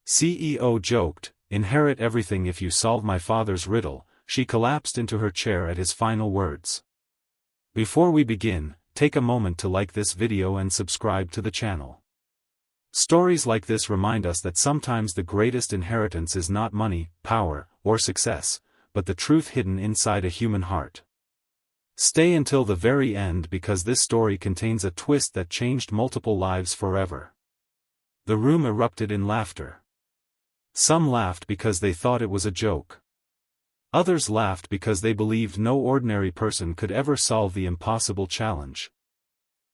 CEO joked, "Inherit everything if you solve my father's riddle." She collapsed into her chair at his final words. Before we begin, take a moment to like this video and subscribe to the channel. Stories like this remind us that sometimes the greatest inheritance is not money, power, or success, but the truth hidden inside a human heart. Stay until the very end because this story contains a twist that changed multiple lives forever. The room erupted in laughter. Some laughed because they thought it was a joke. Others laughed because they believed no ordinary person could ever solve the impossible challenge.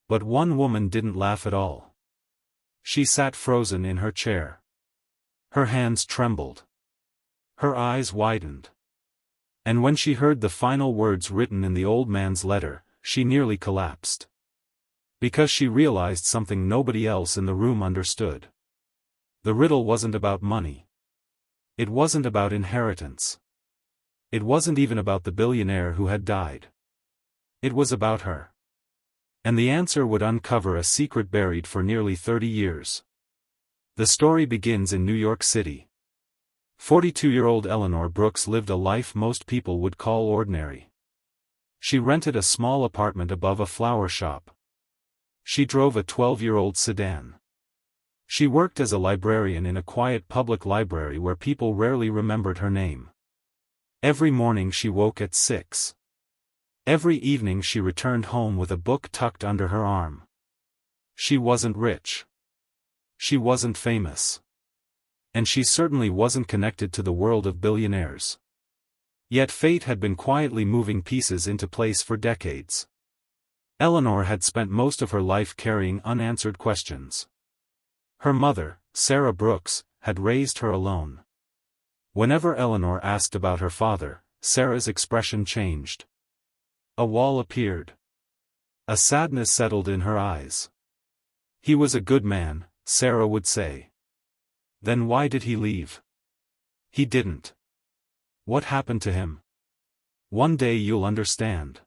But one woman didn't laugh at all. She sat frozen in her chair. Her hands trembled. Her eyes widened. And when she heard the final words written in the old man's letter, she nearly collapsed. Because she realized something nobody else in the room understood. The riddle wasn't about money. It wasn't about inheritance. It wasn't even about the billionaire who had died. It was about her. And the answer would uncover a secret buried for nearly 30 years. The story begins in New York City. 42-year-old Eleanor Brooks lived a life most people would call ordinary. She rented a small apartment above a flower shop. She drove a 12-year-old sedan. She worked as a librarian in a quiet public library where people rarely remembered her name. Every morning she woke at 6. Every evening she returned home with a book tucked under her arm. She wasn't rich. She wasn't famous. And she certainly wasn't connected to the world of billionaires. Yet fate had been quietly moving pieces into place for decades. Eleanor had spent most of her life carrying unanswered questions. Her mother, Sarah Brooks, had raised her alone. Whenever Eleanor asked about her father, Sarah's expression changed. A wall appeared. A sadness settled in her eyes. He was a good man, Sarah would say. Then why did he leave? He didn't. What happened to him? One day you'll understand.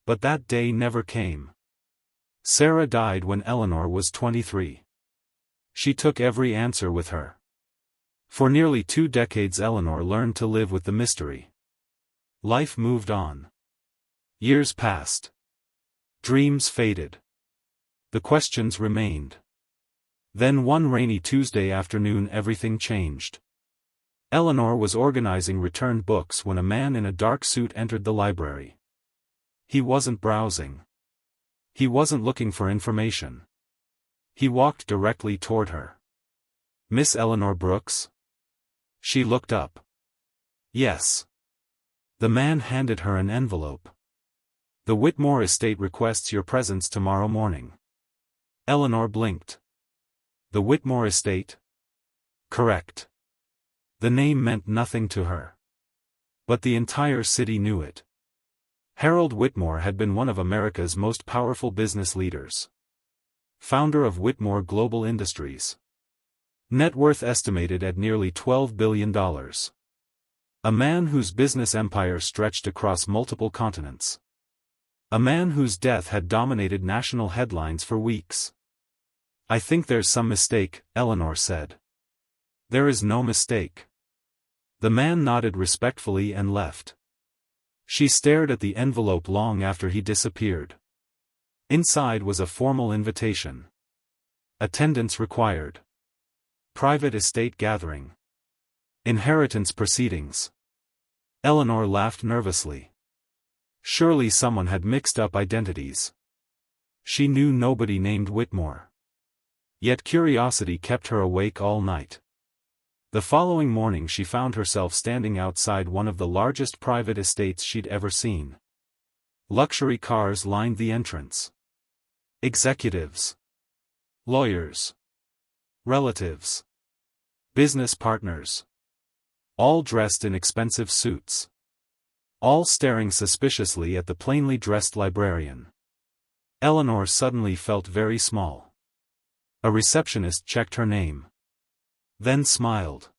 But that day never came. Sarah died when Eleanor was 23. She took every answer with her. For nearly 2 decades Eleanor learned to live with the mystery. Life moved on. Years passed. Dreams faded. The questions remained. Then one rainy Tuesday afternoon everything changed. Eleanor was organizing returned books when a man in a dark suit entered the library. He wasn't browsing. He wasn't looking for information. He walked directly toward her. "Miss Eleanor Brooks?" She looked up. "Yes." The man handed her an envelope. "The Whitmore estate requests your presence tomorrow morning." Eleanor blinked. The Whitmore estate? Correct. The name meant nothing to her. But the entire city knew it. Harold Whitmore had been one of America's most powerful business leaders. Founder of Whitmore Global Industries. Net worth estimated at nearly $12 billion. A man whose business empire stretched across multiple continents. A man whose death had dominated national headlines for weeks. "I think there's some mistake," Eleanor said. "There is no mistake." The man nodded respectfully and left. She stared at the envelope long after he disappeared. Inside was a formal invitation. Attendance required. Private estate gathering. Inheritance proceedings. Eleanor laughed nervously. Surely someone had mixed up identities. She knew nobody named Whitmore. Yet curiosity kept her awake all night. The following morning she found herself standing outside one of the largest private estates she'd ever seen. Luxury cars lined the entrance. Executives. Lawyers. Relatives. Business partners. All dressed in expensive suits. All staring suspiciously at the plainly dressed librarian. Eleanor suddenly felt very small. A receptionist checked her name. Then smiled.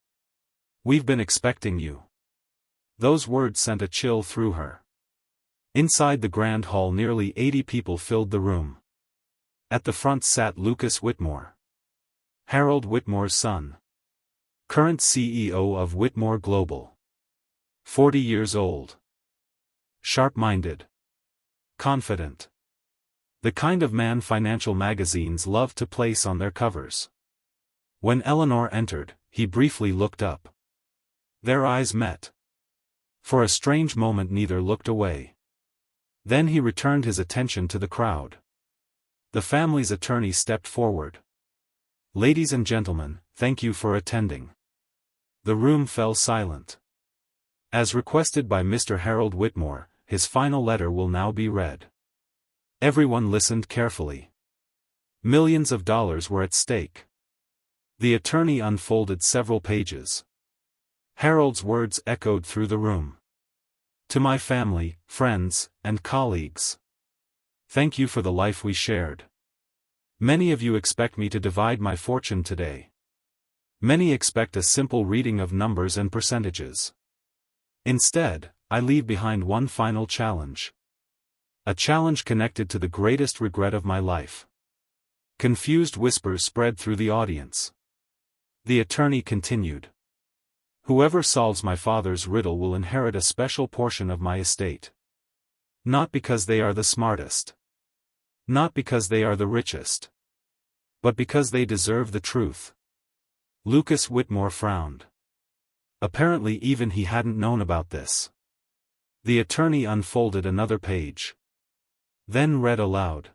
"We've been expecting you." Those words sent a chill through her. Inside the grand hall nearly 80 people filled the room. At the front sat Lucas Whitmore. Harold Whitmore's son. Current CEO of Whitmore Global. 40 years old. Sharp-minded. Confident. The kind of man financial magazines love to place on their covers. When Eleanor entered, he briefly looked up. Their eyes met. For a strange moment neither looked away. Then he returned his attention to the crowd. The family's attorney stepped forward. "Ladies and gentlemen, thank you for attending." The room fell silent. As requested by Mr. Harold Whitmore, his final letter will now be read. Everyone listened carefully. Millions of dollars were at stake. The attorney unfolded several pages. Harold's words echoed through the room. "To my family, friends, and colleagues. Thank you for the life we shared. Many of you expect me to divide my fortune today. Many expect a simple reading of numbers and percentages. Instead, I leave behind one final challenge. A challenge connected to the greatest regret of my life." Confused whispers spread through the audience. The attorney continued. "Whoever solves my father's riddle will inherit a special portion of my estate. Not because they are the smartest. Not because they are the richest. But because they deserve the truth." Lucas Whitmore frowned. Apparently even he hadn't known about this. The attorney unfolded another page. Then read aloud.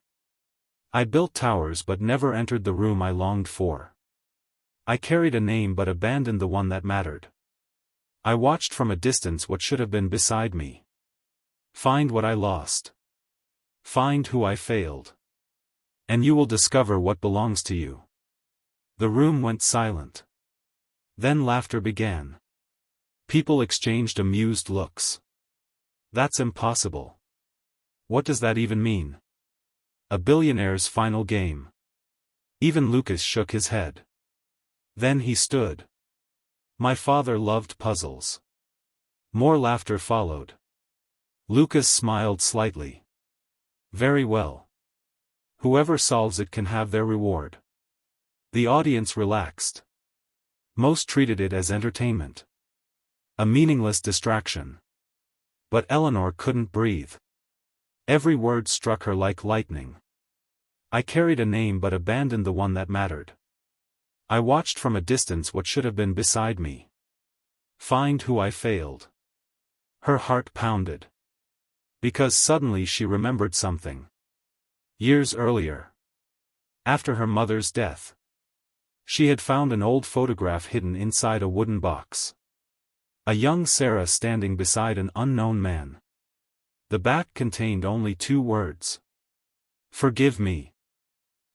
"I built towers but never entered the room I longed for. I carried a name but abandoned the one that mattered. I watched from a distance what should have been beside me. Find what I lost. Find who I failed. And you will discover what belongs to you." The room went silent. Then laughter began. People exchanged amused looks. "That's impossible. What does that even mean? A billionaire's final game." Even Lucas shook his head. Then he stood. "My father loved puzzles." More laughter followed. Lucas smiled slightly. "Very well. Whoever solves it can have their reward." The audience relaxed. Most treated it as entertainment. A meaningless distraction. But Eleanor couldn't breathe. Every word struck her like lightning. "I carried a name but abandoned the one that mattered. I watched from a distance what should have been beside me. Find who I failed." Her heart pounded. Because suddenly she remembered something. Years earlier. After her mother's death. She had found an old photograph hidden inside a wooden box. A young Sarah standing beside an unknown man. The back contained only 2 words. "Forgive me.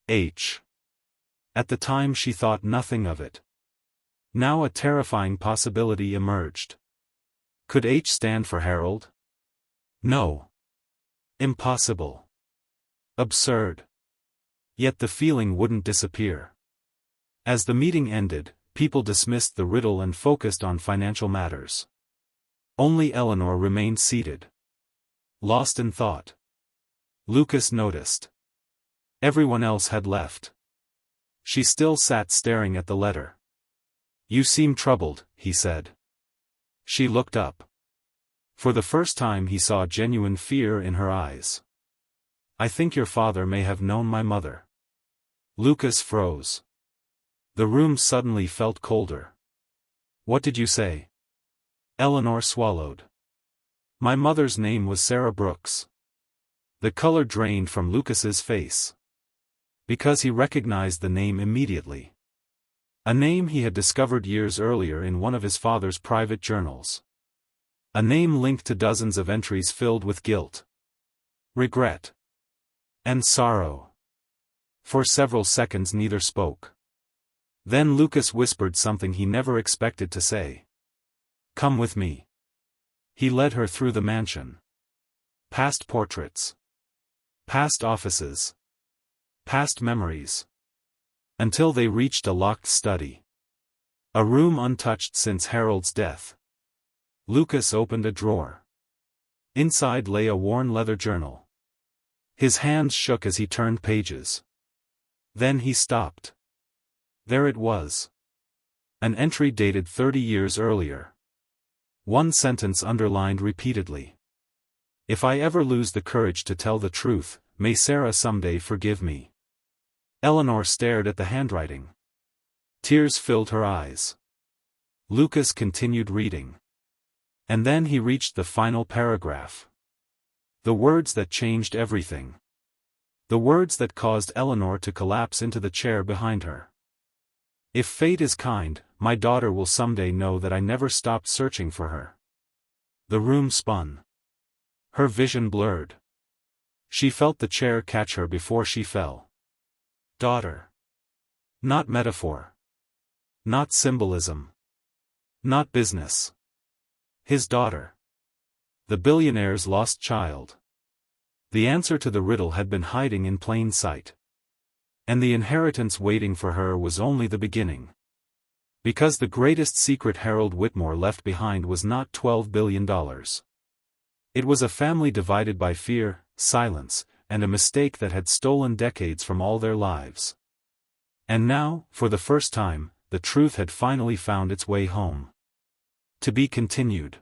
H." At the time she thought nothing of it. Now a terrifying possibility emerged. Could H stand for Harold? No. Impossible. Absurd. Yet the feeling wouldn't disappear. As the meeting ended, people dismissed the riddle and focused on financial matters. Only Eleanor remained seated. Lost in thought. Lucas noticed. Everyone else had left. She still sat staring at the letter. "You seem troubled," he said. She looked up. For the first time he saw genuine fear in her eyes. "I think your father may have known my mother." Lucas froze. The room suddenly felt colder. "What did you say?" Eleanor swallowed. "My mother's name was Sarah Brooks." The color drained from Lucas's face. Because he recognized the name immediately. A name he had discovered years earlier in one of his father's private journals. A name linked to dozens of entries filled with guilt, regret, and sorrow. For several seconds neither spoke. Then Lucas whispered something he never expected to say. "Come with me." He led her through the mansion. Past portraits. Past offices. Past memories. Until they reached a locked study. A room untouched since Harold's death. Lucas opened a drawer. Inside lay a worn leather journal. His hands shook as he turned pages. Then he stopped. There it was. An entry dated 30 years earlier. One sentence underlined repeatedly. If I ever lose the courage to tell the truth, may Sarah someday forgive me. Eleanor stared at the handwriting. Tears filled her eyes. Lucas continued reading. And then he reached the final paragraph. The words that changed everything. The words that caused Eleanor to collapse into the chair behind her. If fate is kind, my daughter will someday know that I never stopped searching for her. The room spun. Her vision blurred. She felt the chair catch her before she fell. Daughter. Not metaphor. Not symbolism. Not business. His daughter. The billionaire's lost child. The answer to the riddle had been hiding in plain sight. And the inheritance waiting for her was only the beginning. Because the greatest secret Harold Whitmore left behind was not $12 billion. It was a family divided by fear, silence, and a mistake that had stolen decades from all their lives. And now, for the first time, the truth had finally found its way home. To be continued.